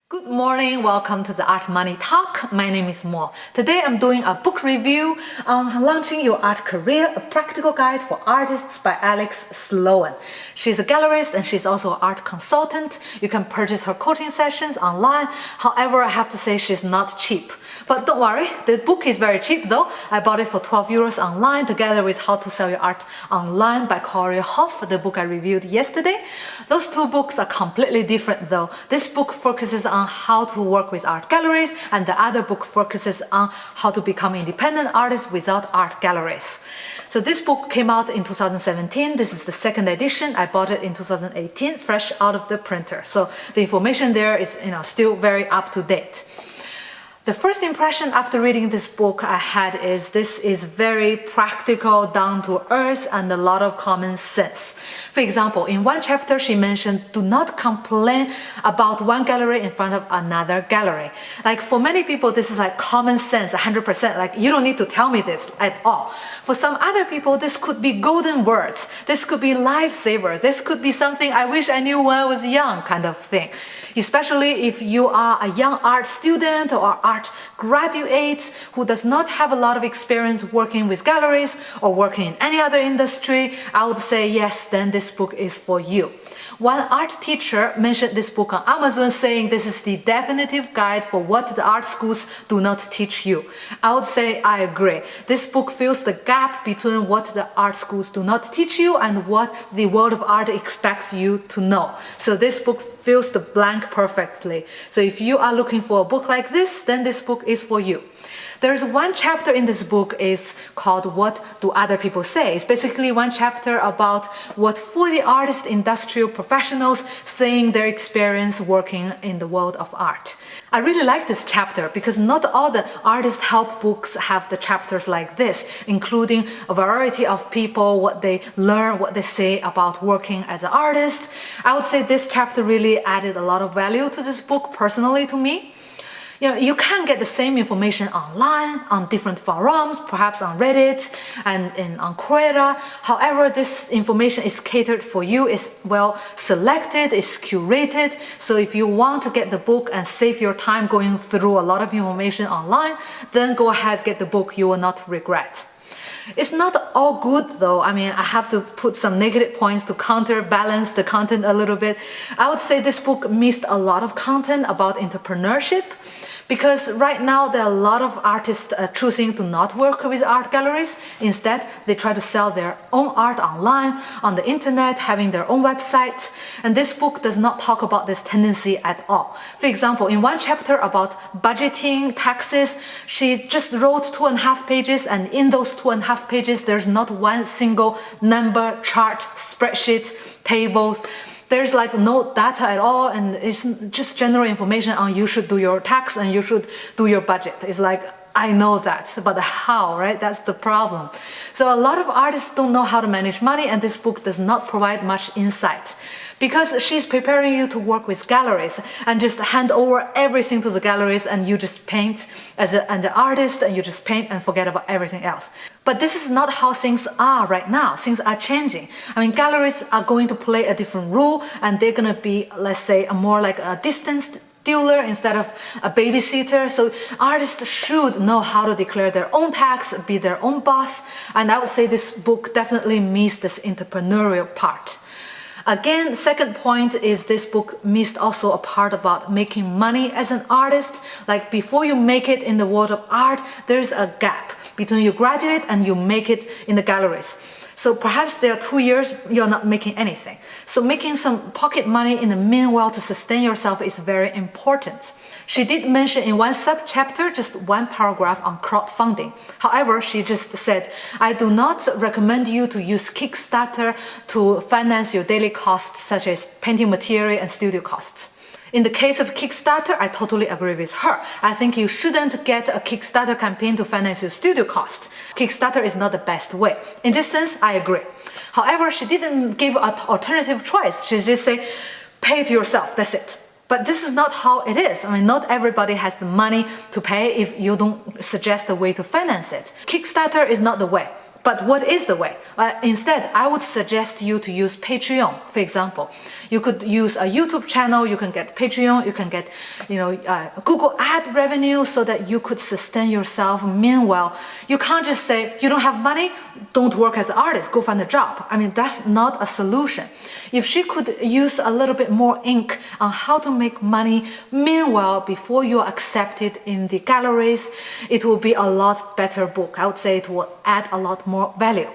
Good morning, welcome to the Art Money Talk. My name is Mo. Today I'm doing a book review on Launching Your Art Career, a practical guide for artists by Alex Sloan. She's a gallerist and she's also an art consultant. You can purchase her coaching sessions online. However, I have to say she's not cheap. But don't worry, the book is very cheap though. I bought it for 12 euros online together with How to Sell Your Art Online by Corey Hoff, the book I reviewed yesterday. Those two books are completely different though. This book focuses on how to work with art galleries, and the other book focuses on how to become independent artists without art galleries. So this book came out in 2017. This is the second edition. I bought it in 2018, fresh out of the printer. So the information there is still very up to date. The first impression after reading this book I had is this is very practical, down to earth, and a lot of common sense. For example, in one chapter she mentioned, do not complain about one gallery in front of another gallery. Like for many people, this is like common sense, 100%. Like you don't need to tell me this at all. For some other people, this could be golden words. This could be lifesavers. This could be something I wish I knew when I was young kind of thing. Especially if you are a young art student or art graduate who does not have a lot of experience working with galleries or working in any other industry, I would say yes, then this book is for you. One art teacher mentioned this book on Amazon saying this is the definitive guide for what the art schools do not teach you. I would say I agree. This book fills the gap between what the art schools do not teach you and what the world of art expects you to know. So this book fills the blank perfectly. So if you are looking for a book like this, then this book is for you. There's one chapter in this book is called What Do Other People Say? It's basically one chapter about what for the artist industrial professionals saying their experience working in the world of art. I really like this chapter because not all the artist help books have the chapters like this, including a variety of people, what they learn, what they say about working as an artist. I would say this chapter really added a lot of value to this book personally to me. You can get the same information online, on different forums, perhaps on Reddit and on Quora. However, this information is catered for you, is well selected, is curated. So if you want to get the book and save your time going through a lot of information online, then go ahead, get the book, you will not regret. It's not all good though. I mean, I have to put some negative points to counterbalance the content a little bit. I would say this book missed a lot of content about entrepreneurship. Because right now there are a lot of artists choosing to not work with art galleries. Instead, they try to sell their own art online, on the internet, having their own website. And this book does not talk about this tendency at all. For example, in one chapter about budgeting, taxes, she just wrote 2.5 pages, and in those 2.5 pages, there's not one single number, chart, spreadsheets, tables. There's like no data at all, and it's just general information on you should do your tax and you should do your budget. It's like, I know that, but how, right? That's the problem. So a lot of artists don't know how to manage money, and this book does not provide much insight. Because she's preparing you to work with galleries and just hand over everything to the galleries, and you just paint as an artist, and you just paint and forget about everything else. But this is not how things are right now. Things are changing. I mean, galleries are going to play a different role, and they're going to be, let's say, more like a distanced dealer instead of a babysitter. So artists should know how to declare their own tax, be their own boss. And I would say this book definitely missed this entrepreneurial part. Again, second point is this book missed also a part about making money as an artist. Like before you make it in the world of art, there's a gap between you graduate and you make it in the galleries. So perhaps there are 2 years you're not making anything. So making some pocket money in the meanwhile to sustain yourself is very important. She did mention in one sub-chapter just one paragraph on crowdfunding. However, she just said, I do not recommend you to use Kickstarter to finance your daily costs such as painting material and studio costs. In the case of Kickstarter, I totally agree with her. I think you shouldn't get a Kickstarter campaign to finance your studio costs. Kickstarter is not the best way. In this sense, I agree. However, she didn't give an alternative choice. She just said, pay it yourself, that's it. But this is not how it is. I mean, not everybody has the money to pay if you don't suggest a way to finance it. Kickstarter is not the way. But what is the way? Instead, I would suggest you to use Patreon, for example. You could use a YouTube channel, you can get Patreon, you can get Google ad revenue so that you could sustain yourself. Meanwhile, you can't just say, you don't have money, don't work as an artist, go find a job. I mean, that's not a solution. If she could use a little bit more ink on how to make money, meanwhile, before you're accepted in the galleries, it will be a lot better book. I would say it will add a lot more value.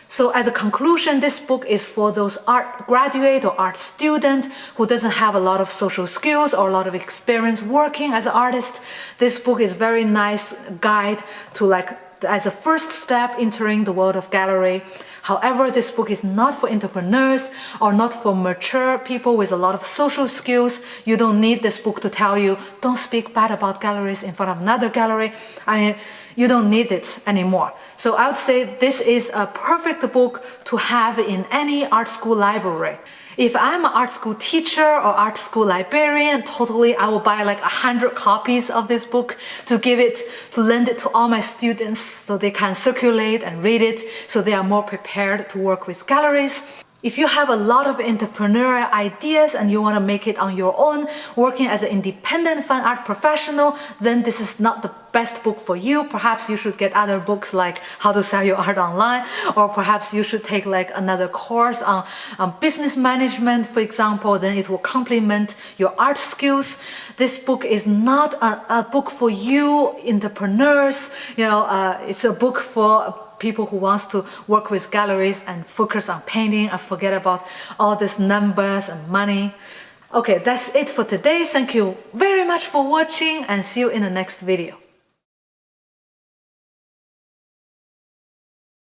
So as a conclusion, this book is for those art graduate or art student who doesn't have a lot of social skills or a lot of experience working as an artist. This book is very nice guide to as a first step entering the world of gallery. However, this book is not for entrepreneurs or not for mature people with a lot of social skills. You don't need this book to tell you, don't speak bad about galleries in front of another gallery. I mean, you don't need it anymore. So I would say this is a perfect book to have in any art school library. If I'm an art school teacher or art school librarian, totally I will buy 100 copies of this book to lend it to all my students so they can circulate and read it so they are more prepared to work with galleries. If you have a lot of entrepreneurial ideas and you want to make it on your own, working as an independent fine art professional, then this is not the best book for you. Perhaps you should get other books like How to Sell Your Art Online, or perhaps you should take another course on business management, for example. Then it will complement your art skills. This book is not a book for you entrepreneurs. It's a book for people who wants to work with galleries and focus on painting and forget about all these numbers and money. Okay, that's it for today. Thank you very much for watching and see you in the next video.